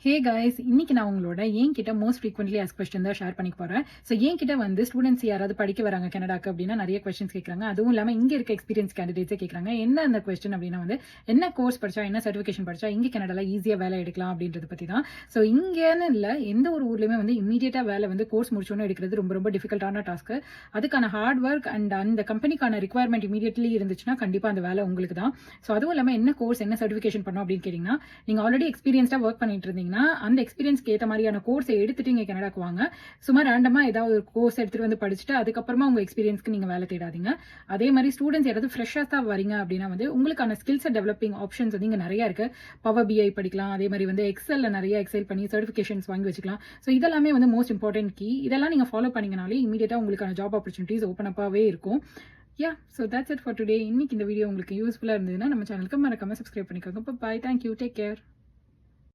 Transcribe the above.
Hey guys, இன்னைக்கு நான் உங்களோட என்கிட்ட மோஸ்ட் ஃப்ரீக்வென்ட்லி ஆஸ்க் கொஸ்டின் தான் ஷேர் பண்ணிக்க போறேன். ஸோ என்கிட்ட வந்து ஸ்டூடெண்ட்ஸ் யாராவது படிக்க வராங்க கனடாக்கு அப்படின்னா நிறைய கொஸ்டின்ஸ் கேட்குறாங்க. அதுவும் இல்லாமல் இங்கே இருக்க எக்ஸ்பீரியன்ஸ் கேண்டிடேட்ஸே கேட்குறாங்க. என்ன அந்த கொஸ்டின் அப்படின்னா வந்து என்ன கோர்ஸ் படிச்சா, என்ன சர்டிஃபிகேஷன் படிச்சா இங்கே கனடால ஈஸியாக வேலை எடுக்கலாம் அப்படின்றத பற்றி தான். ஸோ இங்கேன்னு இல்லை, எந்த ஒரு ஊர்லேயுமே வந்து இமீடியட்டாக வேலை வந்து கோர்ஸ் முடிச்சோன்னு எடுக்கிறது ரொம்ப ரொம்ப டிஃபிகல்ட்டான டாஸ்க்கு. அதுக்கான ஹார்ட் ஒர்க் அண்ட் அந்த கம்பெனிக்கான ரிக்வயர்மெண்ட் இமீடியட்லி இருந்துச்சுன்னா கண்டிப்பாக அந்த வேலை உங்களுக்கு தான். ஸோ அதுவும் இல்லாமல் என்ன கோர்ஸ், என்ன சர்டிஃபிகேஷன் பண்ணோம் அப்படின்னு கேட்டிங்கன்னா, நீங்கள் ஆல்ரெடி எக்ஸ்பீரியன்ஸ்டாக ஒர்க் பண்ணிட்டு இருந்தீங்கன்னா அந்த எக்ஸ்பீரியன்ஸ்க்கு ஏற்ற மாதிரியான கோர்ஸை எடுத்துட்டு இங்கே கனடாக்கு வாங்க. சும்மா ரேண்டமா ஏதாவது ஒரு கோர்ஸ் எடுத்துட்டு வந்து படிச்சுட்டு அதுக்கப்புறமா உங்க எக்ஸ்பீரியன்ஸ்க்கு நீங்க வேலை தேடாதீங்க. அதே மாதிரி ஸ்டூடெண்ட்ஸ் யாராவது ஃப்ரெஷ்ஷா தான் வரீங்க அப்படின்னா வந்து உங்களுக்கான ஸ்கில்ஸ் டெவலப்பிங் ஆப்ஷன்ஸ் வந்து இங்க நிறைய இருக்கு. பவர் பிஐ படிக்கலாம். அதே மாதிரி வந்து எக்ஸல்ல நிறைய எக்ஸல் பண்ணி சர்டிஃபிகேஷன்ஸ் வாங்கி வச்சுக்கலாம். ஸோ இதெல்லாமே வந்து மோஸ்ட் இம்பார்ட்டன்ட் கீ. இதெல்லாம் நீங்க ஃபாலோ பண்ணீங்கனாலே இமீடியட்டா உங்களுக்கான ஜாப் ஆப்பர்ச்சுனிட்டிஸ் ஓப்பன் அப்பாவே இருக்கும். So that's it for today. இன்னைக்கு இந்த வீடியோ உங்களுக்கு யூஸ்ஃபுல்லா இருந்ததுன்னா நம்ம சேனலுக்கு மறக்காம சப்ஸ்கிரைப் பண்ணிக்கோங்க. பாய், தேங்க்யூ, டேக் கேர்.